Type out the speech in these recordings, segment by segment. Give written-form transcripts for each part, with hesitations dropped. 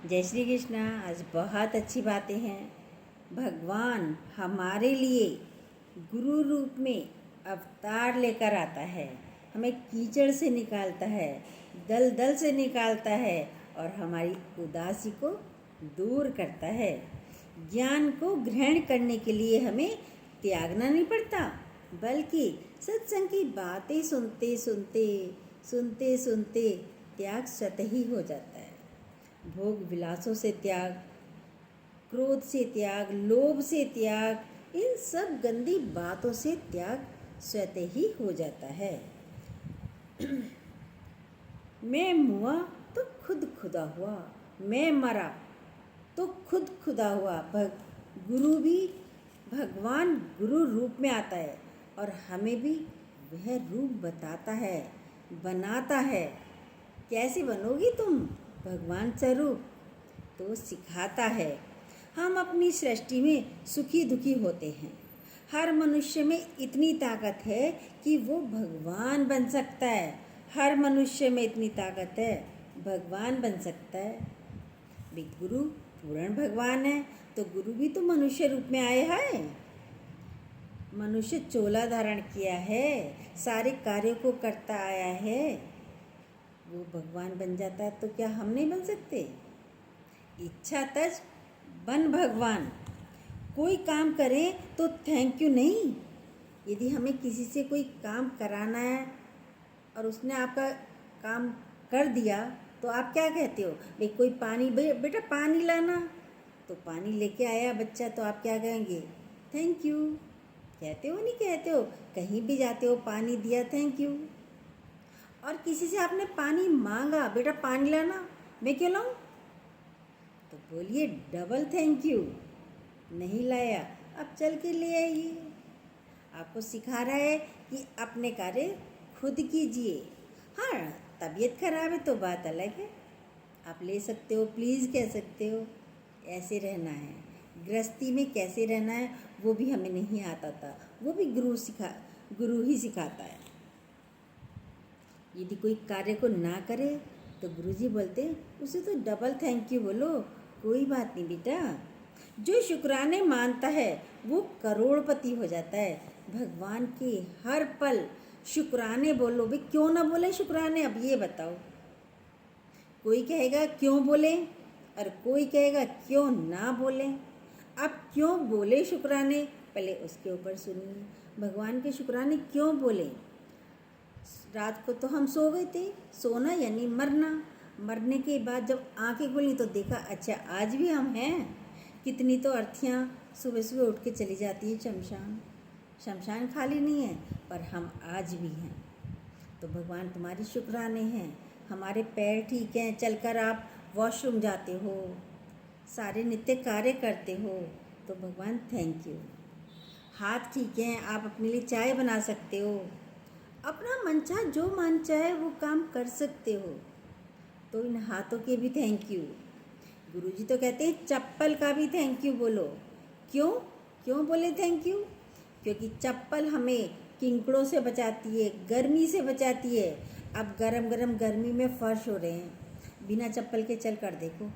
जय श्री कृष्णा। आज बहुत अच्छी बातें हैं। भगवान हमारे लिए गुरु रूप में अवतार लेकर आता है, हमें कीचड़ से निकालता है, दल दल से निकालता है और हमारी उदासी को दूर करता है। ज्ञान को ग्रहण करने के लिए हमें त्यागना नहीं पड़ता, बल्कि सत्संग की बातें सुनते सुनते त्याग स्वतः ही हो जाता है। भोग विलासों से त्याग, क्रोध से त्याग, लोभ से त्याग, इन सब गंदी बातों से त्याग स्वतः ही हो जाता है। मैं मुआ तो खुद खुदा हुआ, मैं मरा तो खुद खुदा हुआ। गुरु भी भगवान गुरु रूप में आता है और हमें भी वह रूप बताता है, बनाता है। कैसे बनोगी तुम भगवान स्वरूप? तो सिखाता है। हम अपनी सृष्टि में सुखी दुखी होते हैं। हर मनुष्य में इतनी ताकत है कि वो भगवान बन सकता है। हर मनुष्य में इतनी ताकत है, भगवान बन सकता है। भी गुरु पूर्ण भगवान है तो गुरु भी तो मनुष्य रूप में आए हैं। मनुष्य चोला धारण किया है, सारे कार्यों को करता आया है। वो भगवान बन जाता है तो क्या हम नहीं बन सकते? इच्छा तज बन भगवान। कोई काम करें तो थैंक यू नहीं। यदि हमें किसी से कोई काम कराना है और उसने आपका काम कर दिया तो आप क्या कहते हो? भाई कोई पानी, बेटा पानी लाना, तो पानी लेके आया बच्चा तो आप क्या कहेंगे? Thank you. कहते हो नहीं कहते हो? कहीं भी जाते हो पानी दिया, थैंक यू। और किसी से आपने पानी मांगा, बेटा पानी लाना, मैं क्यों लाऊं? तो बोलिए डबल थैंक यू। नहीं लाया, अब चल के ले आइए। आपको सिखा रहा है कि अपने कार्य खुद कीजिए। हाँ, तबीयत खराब है तो बात अलग है, आप ले सकते हो, प्लीज़ कह सकते हो। ऐसे रहना है। गृहस्थी में कैसे रहना है वो भी हमें नहीं आता था, वो भी गुरु ही सिखाता है। यदि कोई कार्य को ना करे तो गुरुजी बोलते उसे तो डबल थैंक यू बोलो, कोई बात नहीं बेटा। जो शुक्राने मानता है वो करोड़पति हो जाता है। भगवान के हर पल शुक्राने बोलो। भाई क्यों ना बोले शुक्राने? अब ये बताओ। कोई कहेगा क्यों बोले और कोई कहेगा क्यों ना बोले। अब क्यों बोले शुक्राने, पहले उसके ऊपर सुनिए। भगवान के शुक्राने क्यों बोले? रात को तो हम सो गए थे। सोना यानी मरना। मरने के बाद जब आंखें खुली तो देखा अच्छा आज भी हम हैं। कितनी तो अर्थियाँ सुबह सुबह उठ के चली जाती है शमशान। शमशान खाली नहीं है, पर हम आज भी हैं। तो भगवान तुम्हारी शुक्राने हैं। हमारे पैर ठीक हैं, चलकर आप वॉशरूम जाते हो, सारे नित्य कार्य करते हो, तो भगवान थैंक यू। हाथ ठीक हैं, आप अपने लिए चाय बना सकते हो, अपना मन चाहे जो मन चाहे वो काम कर सकते हो, तो इन हाथों के भी थैंक यू। गुरुजी तो कहते हैं चप्पल का भी थैंक यू बोलो। क्यों क्यों बोले थैंक यू? क्योंकि चप्पल हमें कीकड़ों से बचाती है, गर्मी से बचाती है। अब गरम गरम गर्मी में फर्श हो रहे हैं, बिना चप्पल के चल कर देखो।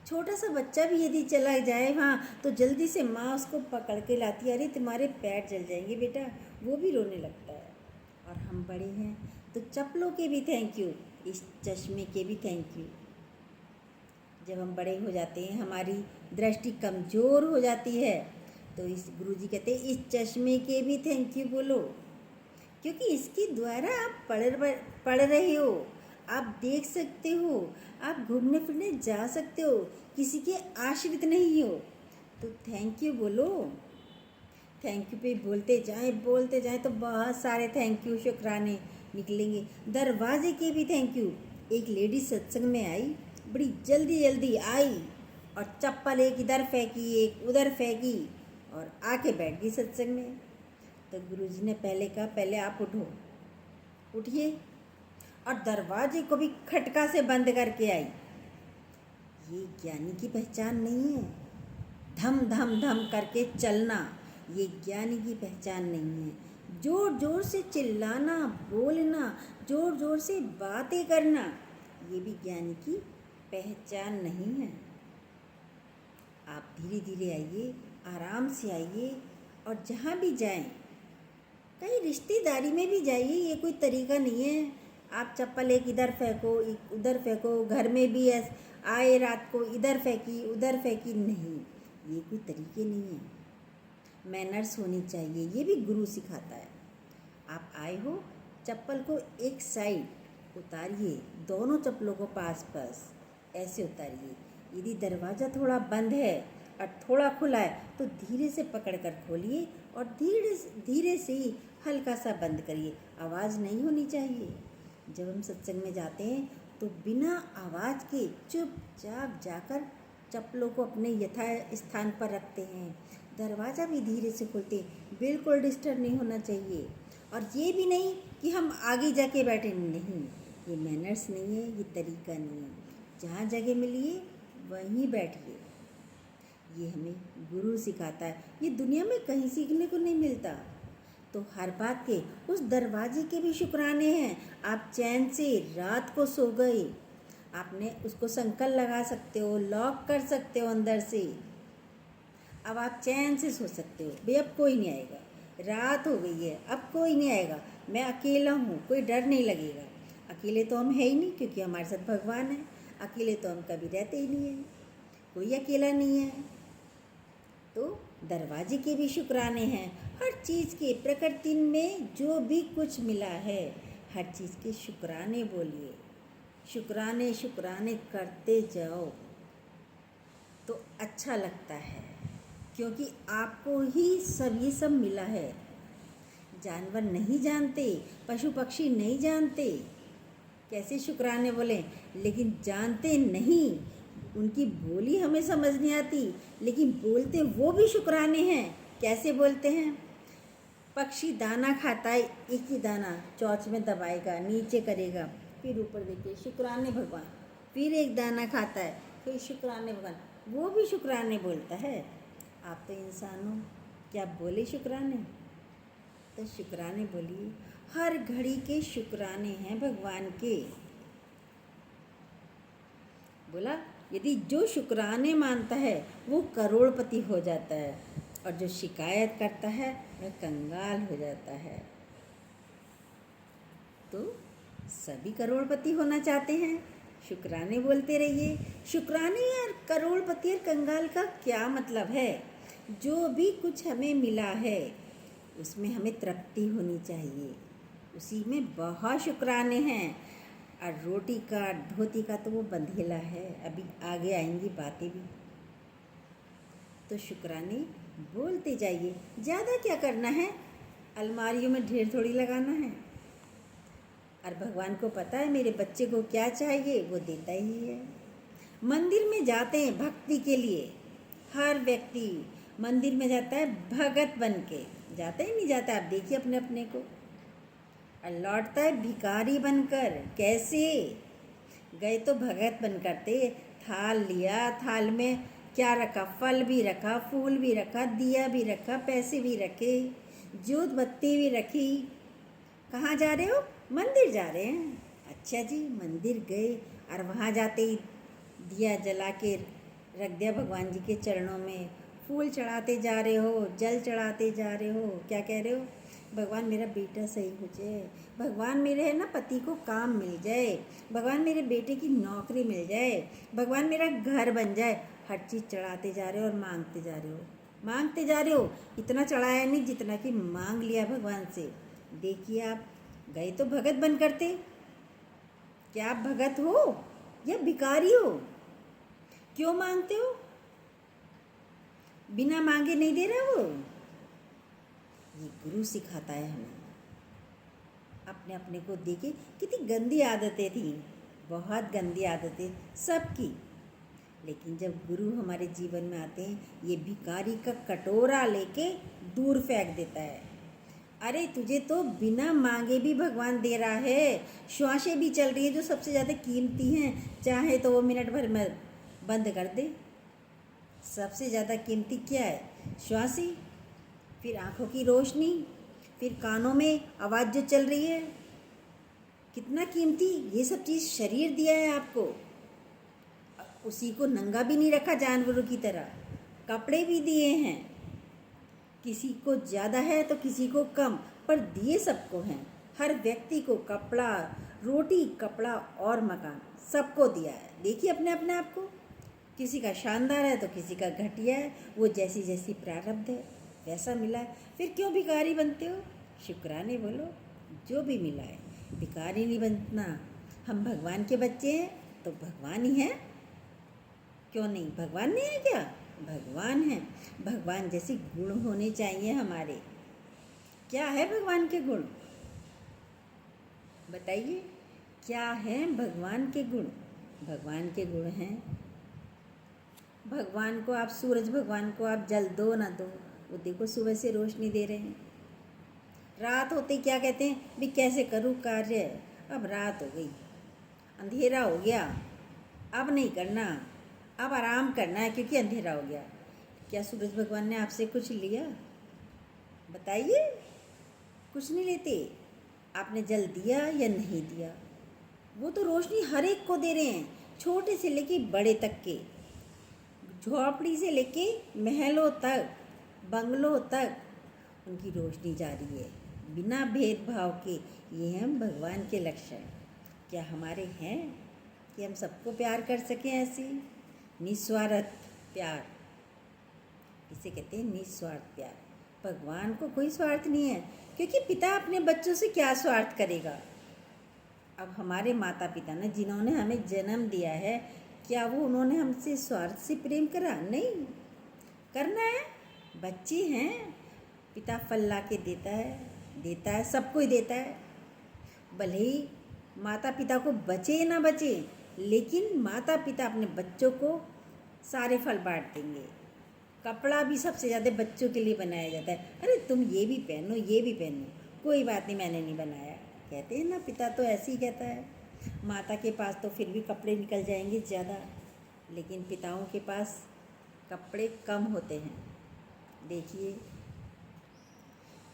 छोटा सा बच्चा भी यदि चला जाए वहाँ तो जल्दी से माँ उसको पकड़ के लाती है, अरे तुम्हारे पैर जल जाएंगे बेटा, वो भी रोने लगता है। और हम बड़े हैं तो चप्पलों के भी थैंक यू, इस चश्मे के भी थैंक यू। जब हम बड़े हो जाते हैं, हमारी दृष्टि कमज़ोर हो जाती है, तो इस गुरुजी कहते हैं इस चश्मे के भी थैंक यू बोलो, क्योंकि इसके द्वारा आप पढ़ रहे हो, आप देख सकते हो, आप घूमने फिरने जा सकते हो, किसी के आश्रित नहीं हो। तो थैंक यू बोलो। थैंक यू पे बोलते जाएं तो बहुत सारे थैंक यू शुक्राने निकलेंगे। दरवाजे के भी थैंक यू। एक लेडी सत्संग में आई, बड़ी जल्दी आई और चप्पल एक इधर फेंकी एक उधर फेंकी और आके बैठ गई सत्संग में। तो गुरुजी ने पहले कहा पहले आप उठो, उठिए, और दरवाजे को भी खटका से बंद करके आई। ये ज्ञानी की पहचान नहीं है। धम धम धम करके चलना ये ज्ञानी की पहचान नहीं है। जोर जोर से चिल्लाना, बोलना, जोर जोर से बातें करना, ये भी ज्ञानी की पहचान नहीं है। आप धीरे धीरे आइए, आराम से आइए, और जहाँ भी जाएं, कहीं रिश्तेदारी में भी जाइए, ये कोई तरीका नहीं है आप चप्पल एक इधर फेंको एक उधर फेंको, घर में भी आए रात को इधर फेंकी उधर फेंकी, नहीं, ये कोई तरीके नहीं है। मैनर्स होनी चाहिए, ये भी गुरु सिखाता है। आप आए हो, चप्पल को एक साइड उतारिए, दोनों चप्पलों को पास पास ऐसे उतारिए। यदि दरवाज़ा थोड़ा बंद है और थोड़ा खुला है तो धीरे से पकड़ कर खोलिए और धीरे से ही हल्का सा बंद करिए। आवाज़ नहीं होनी चाहिए। जब हम सत्संग में जाते हैं तो बिना आवाज़ के चुपचाप जाकर चप्पलों को अपने यथा स्थान पर रखते हैं। दरवाज़ा भी धीरे से खोलते हैं, बिल्कुल डिस्टर्ब नहीं होना चाहिए। और ये भी नहीं कि हम आगे जाके बैठे, नहीं, ये मैनर्स नहीं है, ये तरीका नहीं है। जहाँ जगह मिलिए वहीं बैठिए। ये हमें गुरु सिखाता है, ये दुनिया में कहीं सीखने को नहीं मिलता। तो हर बात के उस दरवाजे के भी शुक्राने हैं। आप चैन से रात को सो गए, आपने उसको संकल लगा सकते हो, लॉक कर सकते हो अंदर से। अब आप चैन से सो सकते हो, भाई अब कोई नहीं आएगा, रात हो गई है, अब कोई नहीं आएगा, मैं अकेला हूँ, कोई डर नहीं लगेगा। अकेले तो हम है ही नहीं, क्योंकि हमारे साथ भगवान है। अकेले तो हम कभी रहते ही नहीं हैं, कोई अकेला नहीं है। तो दरवाजे के भी शुक्राने हैं, हर चीज़ के। प्रकृति में जो भी कुछ मिला है, हर चीज़ के शुक्राने बोलिए। शुक्राने शुक्राने करते जाओ तो अच्छा लगता है, क्योंकि आपको ही सब ये सब मिला है। जानवर नहीं जानते, पशु पक्षी नहीं जानते कैसे शुक्राने बोलें, लेकिन जानते नहीं, उनकी बोली हमें समझ नहीं आती, लेकिन बोलते वो भी शुक्राने हैं। कैसे बोलते हैं? पक्षी दाना खाता है, एक ही दाना चोंच में दबाएगा, नीचे करेगा, फिर ऊपर देखिए शुक्राने भगवान, फिर एक दाना खाता है, फिर शुक्राने भगवान, वो भी शुक्राने बोलता है। आप तो इंसान हो, क्या बोले शुक्राने? तो शुक्राने बोलिए। हर घड़ी के शुक्राने हैं भगवान के। बोला यदि जो शुक्राने मानता है वो करोड़पति हो जाता है, और जो शिकायत करता है वह कंगाल हो जाता है। तो सभी करोड़पति होना चाहते हैं, शुक्राने बोलते रहिए। शुक्राने और करोड़पति और कंगाल का क्या मतलब है? जो भी कुछ हमें मिला है उसमें हमें तृप्ति होनी चाहिए, उसी में बहुत शुक्राने हैं। और रोटी का धोती का तो वो बंधेला है, अभी आगे आएंगी बातें भी। तो शुक्राने बोलते जाइए। ज़्यादा क्या करना है, अलमारियों में ढेर थोड़ी लगाना है। और भगवान को पता है मेरे बच्चे को क्या चाहिए, वो देता ही है। मंदिर में जाते हैं भक्ति के लिए, हर व्यक्ति मंदिर में जाता है भगत बन के, जाता ही नहीं जाता, आप देखिए अपने अपने को। और लौटता है भिखारी बनकर। कैसे गए? तो भगत बनकर थे। थाल लिया, थाल में क्या रखा? फल भी रखा, फूल भी रखा, दिया भी रखा, पैसे भी रखे, जोत बत्ती भी रखी। कहाँ जा रहे हो? मंदिर जा रहे हैं। अच्छा जी, मंदिर गए और वहाँ जाते ही दिया जला के रख दिया भगवान जी के चरणों में, फूल चढ़ाते जा रहे हो, जल चढ़ाते जा रहे हो, क्या कह रहे हो? भगवान मेरा बेटा सही हो जाए, भगवान मेरे है ना पति को काम मिल जाए, भगवान मेरे बेटे की नौकरी मिल जाए, भगवान मेरा घर बन जाए। हर चीज़ चढ़ाते जा रहे हो और मांगते जा रहे हो, मांगते जा रहे हो। इतना चढ़ाया नहीं जितना कि मांग लिया भगवान से। देखिए आप गए तो भगत बन करते, क्या आप भगत हो या भिखारी हो? क्यों मांगते हो? बिना मांगे नहीं दे रहा वो। ये गुरु सिखाता है हमें। अपने अपने को देखे, कितनी गंदी आदतें थी, बहुत गंदी आदतें सबकी। लेकिन जब गुरु हमारे जीवन में आते हैं, ये भिखारी का कटोरा लेके दूर फेंक देता है। अरे तुझे तो बिना मांगे भी भगवान दे रहा है। श्वासें भी चल रही है जो सबसे ज़्यादा कीमती हैं, चाहे तो वो मिनट भर में बंद कर दे। सबसे ज़्यादा कीमती क्या है? श्वासें, फिर आँखों की रोशनी, फिर कानों में आवाज़ जो चल रही है, कितना कीमती ये सब चीज़ शरीर दिया है आपको। उसी को नंगा भी नहीं रखा जानवरों की तरह, कपड़े भी दिए हैं। किसी को ज़्यादा है तो किसी को कम, पर दिए सबको हैं। हर व्यक्ति को कपड़ा, रोटी, कपड़ा और मकान सबको दिया है। देखिए अपने अपने आप को, किसी का शानदार है तो किसी का घटिया है। वो जैसी जैसी प्रारब्ध है वैसा मिला है। फिर क्यों भिखारी बनते हो? शुक्राने बोलो, जो भी मिला है। भिखारी नहीं बनना। हम भगवान के बच्चे हैं तो भगवान ही हैं। क्यों नहीं? भगवान नहीं है क्या? भगवान है। भगवान जैसे गुण होने चाहिए हमारे। क्या है भगवान के गुण? बताइए, क्या है भगवान के गुण? भगवान के गुण हैं, भगवान को आप, सूरज भगवान को आप जल दो ना दो, वो देखो सुबह से रोशनी दे रहे हैं। रात होते ही क्या कहते हैं, भी कैसे करूँ कार्य, अब रात हो गई, अंधेरा हो गया, अब नहीं करना, अब आराम करना है क्योंकि अंधेरा हो गया। क्या सूरज भगवान ने आपसे कुछ लिया? बताइए, कुछ नहीं लेते। आपने जल दिया या नहीं दिया, वो तो रोशनी हर एक को दे रहे हैं, छोटे से लेके बड़े तक के, झोपड़ी से लेके महलों तक, बंगलों तक उनकी रोशनी जा रही है बिना भेदभाव के। ये हैं भगवान के लक्षण। क्या हमारे हैं कि हम सबको प्यार कर सकें? ऐसी निस्वार्थ प्यार, इसे कहते हैं निस्वार्थ प्यार। भगवान को कोई स्वार्थ नहीं है, क्योंकि पिता अपने बच्चों से क्या स्वार्थ करेगा। अब हमारे माता पिता ने, जिन्होंने हमें जन्म दिया है, क्या वो उन्होंने हमसे स्वार्थ से प्रेम करा? नहीं करना है। बच्चे हैं, पिता फल ला के देता है, सबको ही देता है। भले ही माता पिता को बचे ना बचे, लेकिन माता पिता अपने बच्चों को सारे फल बांट देंगे। कपड़ा भी सबसे ज़्यादा बच्चों के लिए बनाया जाता है। अरे तुम ये भी पहनो, ये भी पहनो, कोई बात नहीं, मैंने नहीं बनाया, कहते हैं ना, पिता तो ऐसे ही कहता है। माता के पास तो फिर भी कपड़े निकल जाएंगे ज़्यादा, लेकिन पिताओं के पास कपड़े कम होते हैं। देखिए,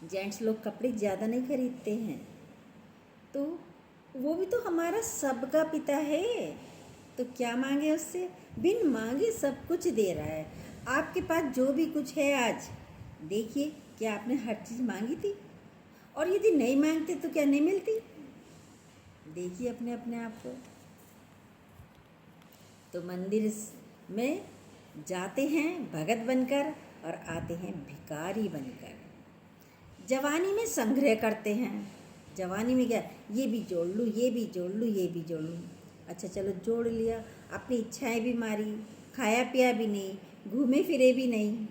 जेंट्स लोग कपड़े ज़्यादा नहीं खरीदते हैं, तो वो भी तो हमारा सबका पिता है, तो क्या मांगे उससे? बिन मांगे सब कुछ दे रहा है। आपके पास जो भी कुछ है आज, देखिए, क्या आपने हर चीज़ मांगी थी? और यदि नहीं मांगते तो क्या नहीं मिलती? देखिए अपने अपने आप को। तो मंदिर में जाते हैं भगत बनकर और आते हैं भिखारी बनकर। जवानी में संग्रह करते हैं। जवानी में क्या, ये भी जोड़ लूँ, ये भी जोड़ लूँ, ये भी जोड़ लूँ। अच्छा चलो जोड़ लिया, अपनी इच्छाएं भी मारी, खाया पिया भी नहीं, घूमे फिरे भी नहीं।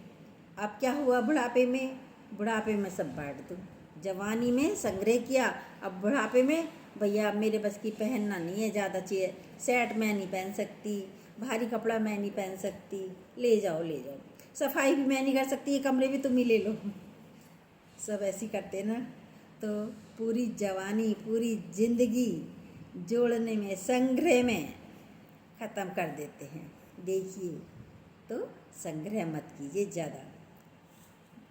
अब क्या हुआ बुढ़ापे में? बुढ़ापे में सब बांट दूँ। जवानी में संग्रह किया, अब बुढ़ापे में भैया अब मेरे बस की पहनना नहीं है ज़्यादा चीज़, सेट मैं नहीं पहन सकती, भारी कपड़ा मैं नहीं पहन सकती, ले जाओ ले जाओ, सफाई भी मैं नहीं कर सकती, ये कमरे भी तुम ही ले लो। सब ऐसी करते ना, तो पूरी जवानी, पूरी जिंदगी जोड़ने में, संग्रह में ख़त्म कर देते हैं। देखिए, तो संग्रह मत कीजिए ज़्यादा।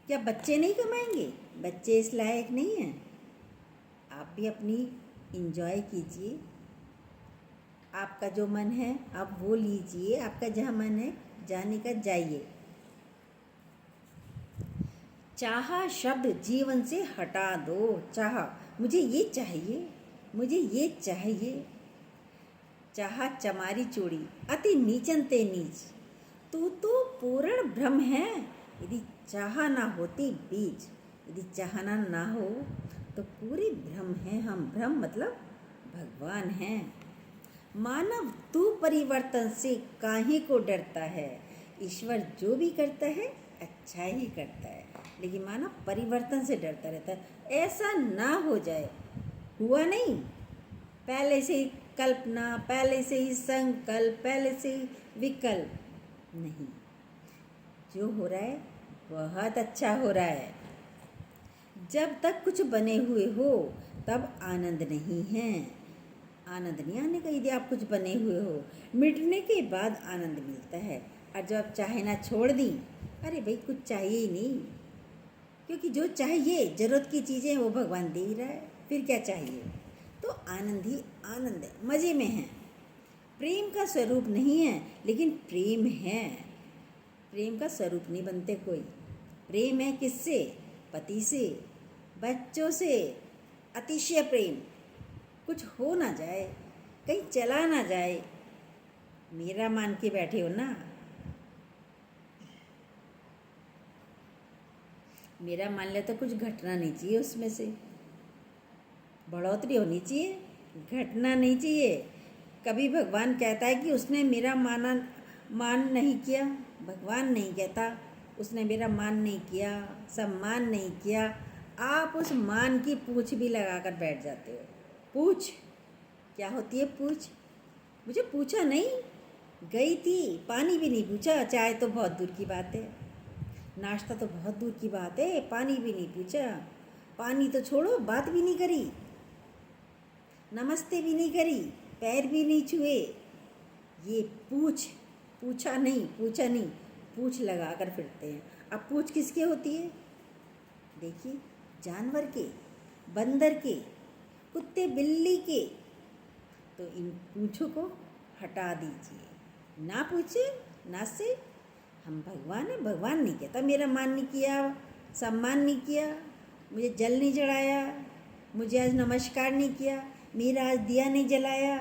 क्या बच्चे नहीं कमाएंगे? बच्चे इस लायक नहीं हैं। आप भी अपनी इंजॉय कीजिए। आपका जो मन है आप वो लीजिए, आपका जहाँ मन है जाने का जाइए। चाहा शब्द जीवन से हटा दो। चाहा, मुझे ये चाहिए, मुझे ये चाहिए। चाहा चमारी चूड़ी, अति नीचन ते नीच, तू तो पूर्ण भ्रम है। यदि चाहा ना होती बीज, यदि चाहना ना हो तो पूरे भ्रम है हम। भ्रम मतलब भगवान हैं। मानव तू परिवर्तन से काहे को डरता है। ईश्वर जो भी करता है अच्छा ही करता है, लेकिन मानव परिवर्तन से डरता रहता है। ऐसा ना हो जाए, हुआ नहीं, पहले से ही कल्पना, पहले से ही संकल्प, पहले से ही विकल्प नहीं। जो हो रहा है बहुत अच्छा हो रहा है। जब तक कुछ बने हुए हो तब आनंद नहीं है। आनंद नहीं आने का यदि आप कुछ बने हुए हो। मिटने के बाद आनंद मिलता है। और जब आप चाहे ना छोड़ दी, अरे भाई कुछ चाहिए ही नहीं, क्योंकि जो चाहिए ज़रूरत की चीज़ें वो भगवान दे ही रहा है, फिर क्या चाहिए। तो आनंद ही आनंद है, मज़े में है। प्रेम का स्वरूप नहीं है, लेकिन प्रेम है। प्रेम का स्वरूप नहीं बनते कोई। प्रेम है किससे? पति से, बच्चों से। अतिशय प्रेम, कुछ हो ना जाए, कहीं चला ना जाए, मेरा मान के बैठे हो ना। मेरा मान लिया तो कुछ घटना नहीं चाहिए, उसमें से बढ़ोतरी होनी चाहिए, घटना नहीं चाहिए। कभी भगवान कहता है कि उसने मेरा मान नहीं किया? भगवान नहीं कहता उसने मेरा मान नहीं किया, सम्मान नहीं किया। आप उस मान की पूछ भी लगाकर बैठ जाते हो। पूछ क्या होती है? पूछ मुझे पूछा नहीं, गई थी, पानी भी नहीं पूछा। चाय तो बहुत दूर की बात है, नाश्ता तो बहुत दूर की बात है, पानी भी नहीं पूछा। पानी तो छोड़ो, बात भी नहीं करी, नमस्ते भी नहीं करी, पैर भी नहीं छुए। ये पूछा नहीं, पूछा नहीं, पूछ लगा कर फिरते हैं। अब पूछ किसके होती है? देखिए, जानवर के, बंदर के, कुत्ते बिल्ली के। तो इन पूछों को हटा दीजिए। ना पूछे ना से हम भगवान है। भगवान नहीं कहता मेरा मान नहीं किया, सम्मान नहीं किया, मुझे जल नहीं चढ़ाया, मुझे आज नमस्कार नहीं किया, मेरा आज दिया नहीं जलाया,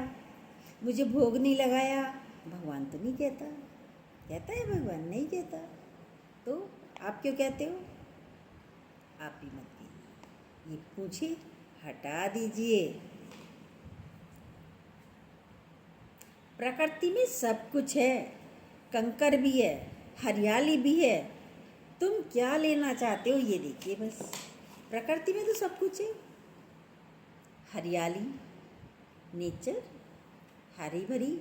मुझे भोग नहीं लगाया। भगवान तो नहीं कहता। कहता है भगवान? नहीं कहता। तो आप क्यों कहते हो? आप भी मत कीजिए। ये पूछे हटा दीजिए। प्रकृति में सब कुछ है, कंकर भी है, हरियाली भी है। तुम क्या लेना चाहते हो ये देखिए बस। प्रकृति में तो सब कुछ है, हरियाली, नेचर, हरी भरी,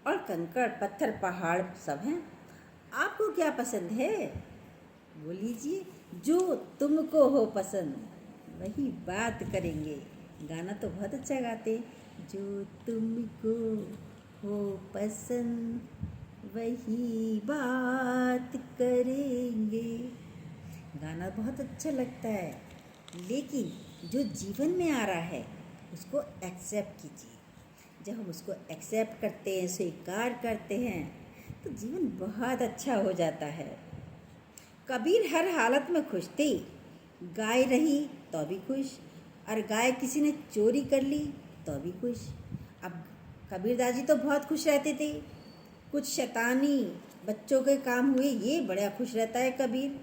और कंकड़ पत्थर पहाड़ सब हैं। आपको क्या पसंद है? वो लीजिए, जो तुमको हो पसंद वही बात करेंगे। गाना तो बहुत अच्छा गाते हैं। जो तुमको हो पसंद वही बात करेंगे। गाना बहुत अच्छा लगता है, लेकिन जो जीवन में आ रहा है उसको एक्सेप्ट कीजिए। जब हम उसको एक्सेप्ट करते हैं, स्वीकार करते हैं, तो जीवन बहुत अच्छा हो जाता है। कबीर हर हालत में खुश थे। गाय रही तो भी खुश, और गाय किसी ने चोरी कर ली तो भी खुश। अब कबीरदास जी तो बहुत खुश रहते थे। कुछ शैतानी बच्चों के काम हुए, ये बड़ा खुश रहता है कबीर,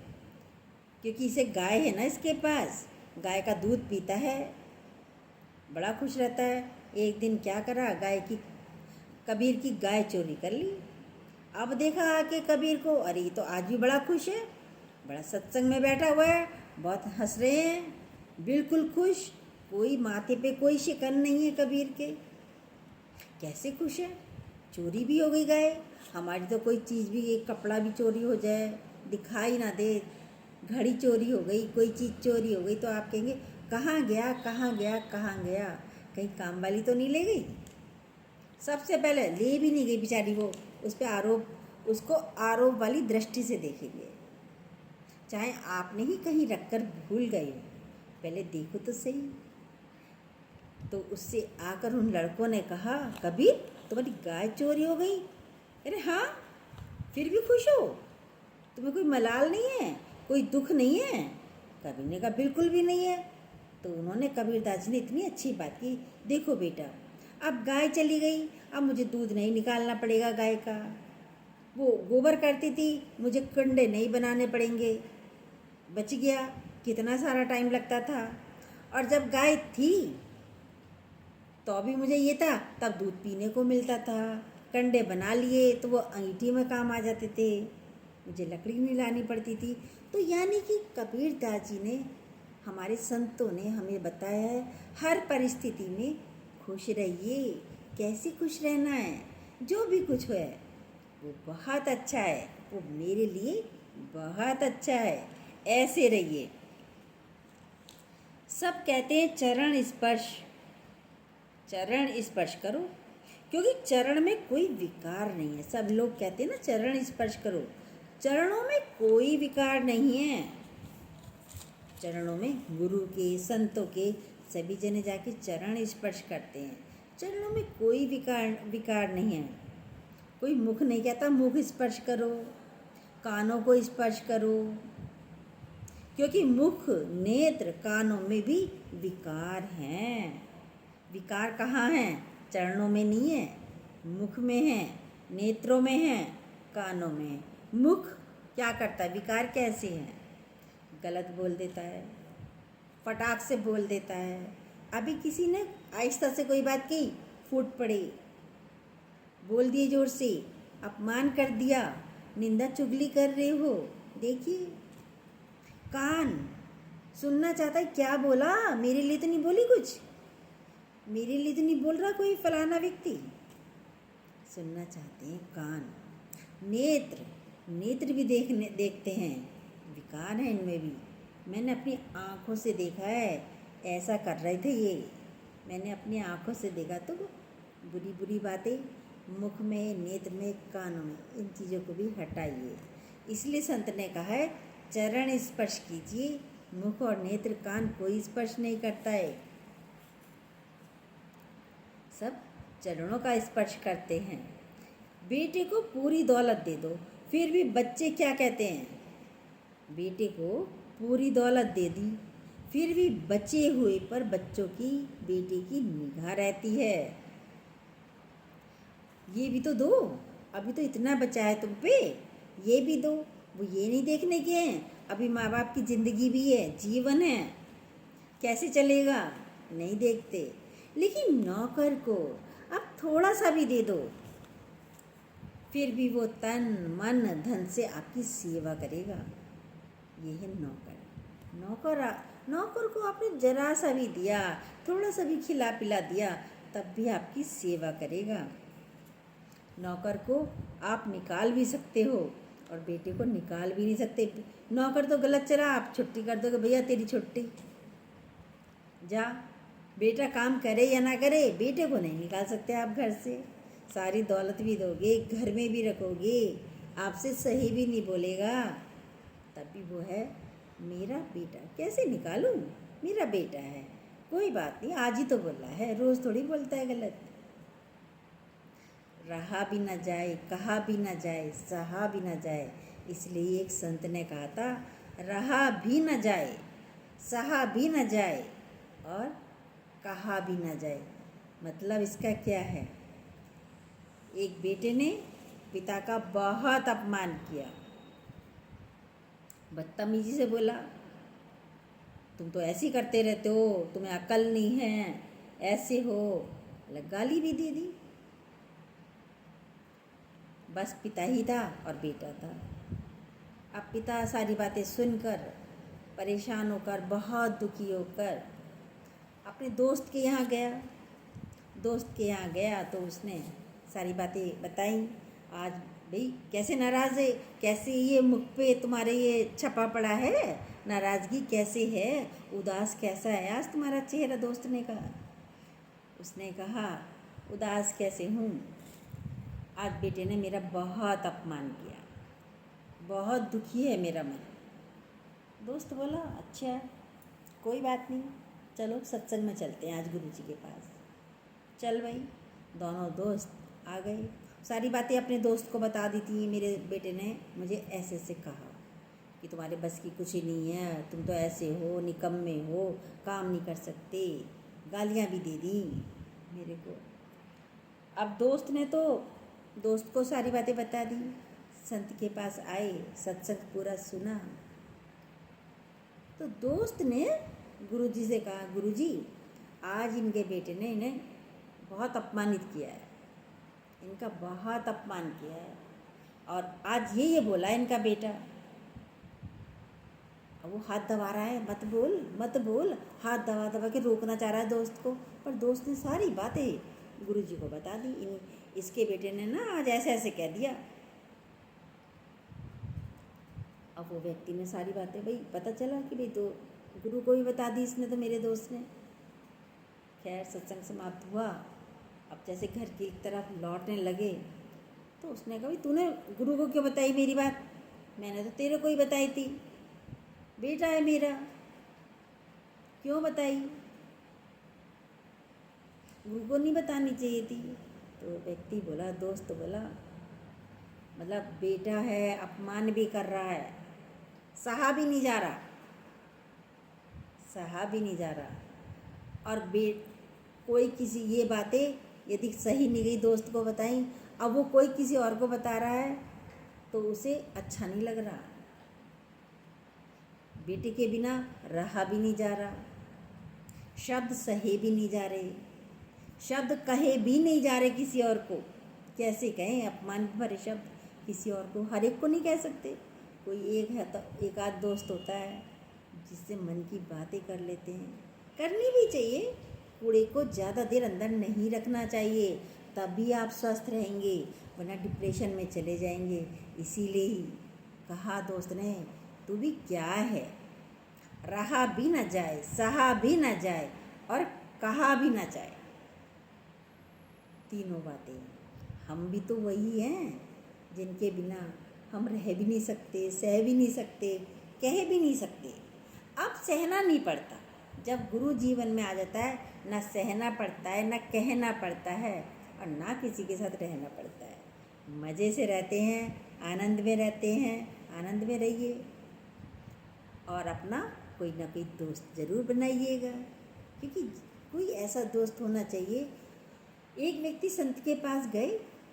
क्योंकि इसे गाय है ना, इसके पास गाय का दूध पीता है, बड़ा खुश रहता है। एक दिन क्या करा, कबीर की गाय चोरी कर ली। अब देखा आके कबीर को, अरे ये तो आज भी बड़ा खुश है, बड़ा सत्संग में बैठा हुआ है, बहुत हंस रहे हैं, बिल्कुल खुश, कोई माथे पे कोई शिकन नहीं है कबीर के। कैसे खुश है? चोरी भी हो गई गाय। हमारी तो कोई चीज़ भी, एक कपड़ा भी चोरी हो जाए, दिखाई ना दे, घड़ी चोरी हो गई, कोई चीज़ चोरी हो गई, तो आप कहेंगे कहाँ गया, कहाँ गया, कहाँ गया? कहीं काम वाली तो नहीं ले गई? सबसे पहले ले भी नहीं गई बेचारी, वो उस पर उसको आरोप वाली दृष्टि से देखेंगे। चाहे आपने ही कहीं रखकर भूल गए हो, पहले देखो तो सही। तो उससे आकर उन लड़कों ने कहा, कबीर तुम्हारी गाय चोरी हो गई? अरे हाँ, फिर भी खुश हो? तुम्हें कोई मलाल नहीं है, कोई दुख नहीं है? कबीर ने कहा बिल्कुल भी नहीं है। तो उन्होंने, कबीरदास जी ने इतनी अच्छी बात की, देखो बेटा, अब गाय चली गई, अब मुझे दूध नहीं निकालना पड़ेगा गाय का, वो गोबर करती थी, मुझे कंडे नहीं बनाने पड़ेंगे, बच गया। कितना सारा टाइम लगता था। और जब गाय थी तो भी मुझे ये था, तब दूध पीने को मिलता था, कंडे बना लिए तो वो अंगीठी में काम आ जाते थे, मुझे लकड़ी नहीं लानी पड़ती थी। तो यानी कि कबीरदास जी ने, हमारे संतों ने हमें बताया है, हर परिस्थिति में खुश रहिए। कैसे खुश रहना है? जो भी कुछ है वो बहुत अच्छा है, वो मेरे लिए बहुत अच्छा है, ऐसे रहिए। सब कहते हैं चरण स्पर्श, चरण स्पर्श करो, क्योंकि चरण में कोई विकार नहीं है। सब लोग कहते हैं ना चरण स्पर्श करो, चरणों में कोई विकार नहीं है। चरणों में गुरु के, संतों के, सभी जने जाके चरण स्पर्श करते हैं। चरणों में कोई विकार विकार नहीं है। कोई मुख नहीं कहता मुख स्पर्श करो, कानों को स्पर्श करो, क्योंकि मुख, नेत्र, कानों में भी विकार हैं। विकार कहाँ हैं? चरणों में नहीं है, मुख में है, नेत्रों में है, कानों में है। मुख क्या करता है? विकार कैसे है? गलत बोल देता है, फटाक से बोल देता है। अभी किसी ने आहिस्ता से कोई बात की, फूट पड़े, बोल दिए जोर से, अपमान कर दिया, निंदा चुगली कर रहे हो। देखिए, कान सुनना चाहता है, क्या बोला, मेरे लिए तो नहीं बोली कुछ, मेरे लिए तो नहीं बोल रहा कोई फलाना व्यक्ति। सुनना चाहते हैं कान। नेत्र, नेत्र भी देखते हैं, विकार है इनमें भी। मैंने अपनी आँखों से देखा है, ऐसा कर रहे थे ये, मैंने अपनी आँखों से देखा। तो बुरी बुरी बातें मुख में, नेत्र में, कानों में, इन चीज़ों को भी हटाइए। इसलिए संत ने कहा है चरण स्पर्श कीजिए। मुख और नेत्र, कान कोई स्पर्श नहीं करता है, सब चरणों का स्पर्श करते हैं। बेटे को पूरी दौलत दे दो, फिर भी बच्चे क्या कहते हैं? बेटे को पूरी दौलत दे दी, फिर भी बचे हुए पर बच्चों की, बेटे की निगाह रहती है। ये भी तो दो, अभी तो इतना बचा है तुम पे, ये भी दो। वो ये नहीं देखने के हैं, अभी माँ बाप की ज़िंदगी भी है, जीवन है, कैसे चलेगा, नहीं देखते। लेकिन नौकर को अब थोड़ा सा भी दे दो, फिर भी वो तन मन धन से आपकी सेवा करेगा। ये है नौकर। नौकर को आपने जरा सा भी दिया, थोड़ा सा भी खिला पिला दिया, तब भी आपकी सेवा करेगा। नौकर को आप निकाल भी सकते हो और बेटे को निकाल भी नहीं सकते। नौकर तो गलत चला, आप छुट्टी कर दोगे, भैया तेरी छुट्टी, जा। बेटा काम करे या ना करे, बेटे को नहीं निकाल सकते आप घर से। सारी दौलत भी दोगे, घर में भी रखोगे, आपसे सही भी नहीं बोलेगा, तब भी वो है मेरा बेटा, कैसे निकालूं, मेरा बेटा है, कोई बात नहीं, आज ही तो बोला है, रोज़ थोड़ी बोलता है गलत। रहा भी ना जाए, कहा भी ना जाए, सहा भी ना जाए। इसलिए एक संत ने कहा था, रहा भी ना जाए, सहा भी ना जाए और कहा भी ना जाए। मतलब इसका क्या है? एक बेटे ने पिता का बहुत अपमान किया, बदतमीजी से बोला, तुम तो ऐसे ही करते रहते हो, तुम्हें अक्ल नहीं है, ऐसे हो, गाली भी दे दी। बस पिता ही था और बेटा था। अब पिता सारी बातें सुनकर, परेशान होकर, बहुत दुखी होकर अपने दोस्त के यहाँ गया। दोस्त के यहाँ गया तो उसने सारी बातें बताई। आज भाई कैसे नाराज़ है, कैसे ये मुख पे तुम्हारे ये छपा पड़ा है, नाराज़गी कैसे है, उदास कैसा है आज तुम्हारा चेहरा? दोस्त ने कहा। उसने कहा उदास कैसे हूँ, आज बेटे ने मेरा बहुत अपमान किया, बहुत दुखी है मेरा मन। दोस्त बोला अच्छा कोई बात नहीं, चलो सत्संग में चलते हैं आज गुरु जी के पास। चल भाई, दोनों दोस्त आ गए। सारी बातें अपने दोस्त को बता दी थी, मेरे बेटे ने मुझे ऐसे ऐसे कहा कि तुम्हारे बस की कुछ ही नहीं है, तुम तो ऐसे हो, निकम्मे हो, काम नहीं कर सकते, गालियाँ भी दे दी मेरे को। अब दोस्त को सारी बातें बता दी। संत के पास आए, सत्संग पूरा सुना तो दोस्त ने गुरुजी से कहा, गुरुजी आज इनके बेटे ने इन्हें बहुत अपमानित किया है, इनका बहुत अपमान किया है, और आज ये बोला इनका बेटा। अब वो हाथ दबा रहा है, मत बोल मत बोल, हाथ दबा दबा के रोकना चाह रहा है दोस्त को, पर दोस्त ने सारी बातें गुरुजी को बता दी। इसके बेटे ने ना आज ऐसे ऐसे कह दिया। अब वो व्यक्ति ने सारी बातें, भाई पता चला कि भाई तो गुरु को भी बता दी इसने, तो मेरे दोस्त ने। खैर सत्संग समाप्त हुआ। अब जैसे घर की तरफ लौटने लगे तो उसने कहा, भाई तूने गुरु को क्यों बताई मेरी बात? मैंने तो तेरे को ही बताई थी, बेटा है मेरा, क्यों बताई? गुरु को नहीं बतानी चाहिए थी। तो व्यक्ति बोला, दोस्त बोला, मतलब बेटा है, अपमान भी कर रहा है, सहा भी नहीं जा रहा, सहा भी नहीं जा रहा। और कोई किसी ये बातें यदि सही नहीं गई दोस्त को बताई, अब वो कोई किसी और को बता रहा है तो उसे अच्छा नहीं लग रहा। बेटे के बिना रहा भी नहीं जा रहा, शब्द सहे भी नहीं जा रहे, शब्द कहे भी नहीं जा रहे किसी और को। कैसे कहें अपमान भरे शब्द किसी और को? हर एक को नहीं कह सकते। कोई एक है तो एक आध दोस्त होता है जिससे मन की बातें कर लेते हैं, करनी भी चाहिए। कूड़े को ज़्यादा देर अंदर नहीं रखना चाहिए, तभी आप स्वस्थ रहेंगे, वरना डिप्रेशन में चले जाएंगे। इसीलिए ही कहा दोस्त ने, तू भी क्या है, रहा भी ना जाए, सहा भी ना जाए और कहा भी ना जाए, तीनों बातें। हम भी तो वही हैं जिनके बिना हम रह भी नहीं सकते, सह भी नहीं सकते, कह भी नहीं सकते। अब सहना नहीं पड़ता, जब गुरु जीवन में आ जाता है, ना सहना पड़ता है, ना कहना पड़ता है, और ना किसी के साथ रहना पड़ता है। मज़े से रहते हैं, आनंद में रहते हैं, आनंद में रहिए। और अपना कोई ना कोई दोस्त ज़रूर बनाइएगा, क्योंकि कोई ऐसा दोस्त होना चाहिए। एक व्यक्ति संत के पास गए,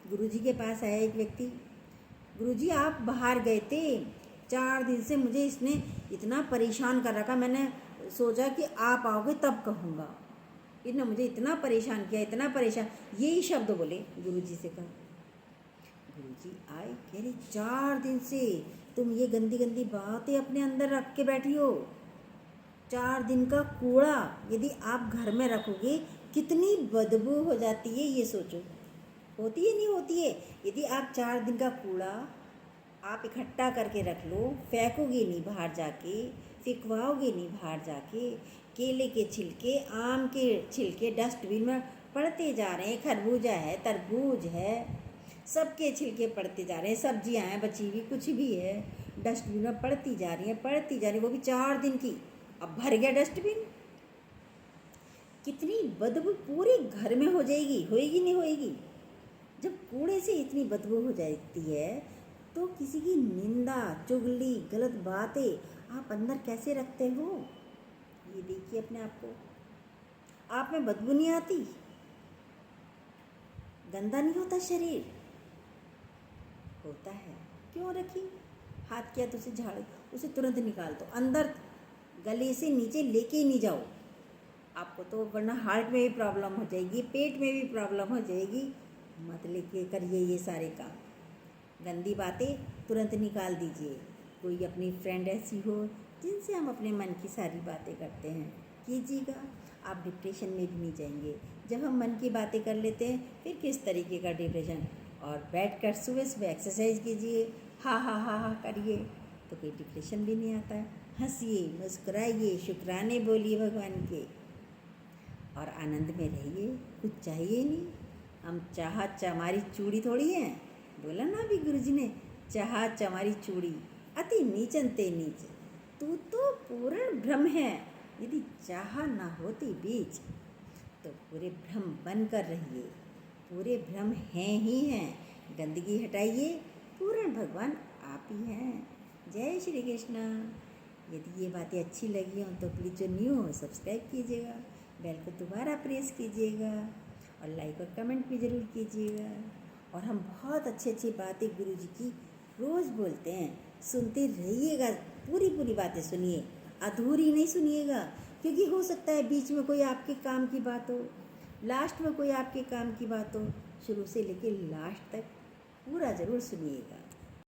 गुरुजी के पास आया एक व्यक्ति, गुरुजी आप बाहर गए थे, 4 दिन से मुझे इसने इतना परेशान कर रखा, मैंने सोचा कि आप आओगे तब कहूँगा, इसने मुझे इतना परेशान किया, इतना परेशान, यही शब्द बोले गुरुजी से कहा। गुरुजी आए, कह रहे 4 दिन से तुम ये गंदी गंदी बातें अपने अंदर रख के बैठी हो। 4 दिन का कूड़ा यदि आप घर में रखोगे कितनी बदबू हो जाती है, ये सोचो। होती है नहीं होती है? यदि आप 4 दिन का कूड़ा आप इकट्ठा करके रख लो, फेंकोगे नहीं बाहर जाके, फेंकवाओगे नहीं बाहर जाके, केले के छिलके, आम के छिलके डस्टबिन में पड़ते जा रहे हैं, खरबूजा है, तरबूज है, सबके छिलके पड़ते जा रहे हैं, सब्जियां हैं बची हुई, कुछ भी है, डस्टबिन में पड़ती जा रही है, पड़ती जा रही है, वो भी 4 दिन की। अब भर गया डस्टबिन, कितनी बदबू पूरे घर में हो जाएगी, होएगी नहीं होएगी? जब कूड़े से इतनी बदबू हो जाती है तो किसी की निंदा, चुगली, गलत बातें आप अंदर कैसे रखते हो? ये देखिए अपने आप को। आप में बदबू नहीं आती? गंदा नहीं होता शरीर? होता है। क्यों रखी? हाथ किया तो उसे झाड़, उसे तुरंत निकाल दो, अंदर गले से नीचे लेके ही नहीं जाओ आपको, तो वरना हार्ट में भी प्रॉब्लम हो जाएगी, पेट में भी प्रॉब्लम हो जाएगी। मत लेके करिए ये सारे काम, गंदी बातें तुरंत निकाल दीजिए। कोई अपनी फ्रेंड ऐसी हो जिनसे हम अपने मन की सारी बातें करते हैं, कीजिएगा, आप डिप्रेशन में भी नहीं जाएंगे। जब हम मन की बातें कर लेते हैं फिर किस तरीके का डिप्रेशन। और बैठकर सुबह सुबह एक्सरसाइज कीजिए, हा हा हा हा करिए, तो कोई डिप्रेशन भी नहीं आता है। हंसिए, मुस्कुराइए, शुक्राने बोलिए भगवान के, और आनंद में रहिए। कुछ चाहिए नहीं, हम चाह चमारी चूड़ी थोड़ी हैं, बोला ना अभी गुरुजी ने, चाह चमारी चूड़ी अति नीचन ते नीच, तू तो पूर्ण भ्रम है। यदि चाह ना होती बीच तो पूरे भ्रम बन कर रहिए, पूरे भ्रम हैं ही हैं। गंदगी हटाइए, पूर्ण भगवान आप ही हैं। जय श्री कृष्णा। यदि ये बातें अच्छी लगी हों तो प्लीज़ जो न्यू हो सब्सक्राइब कीजिएगा, बेल को दोबारा प्रेस कीजिएगा और लाइक और कमेंट भी ज़रूर कीजिएगा। और हम बहुत अच्छी बातें गुरुजी की रोज़ बोलते हैं, सुनते रहिएगा, पूरी पूरी बातें सुनिए, अधूरी नहीं सुनिएगा, क्योंकि हो सकता है बीच में कोई आपके काम की बात हो, लास्ट में कोई आपके काम की बात हो। शुरू से लेकर लास्ट तक पूरा ज़रूर सुनिएगा।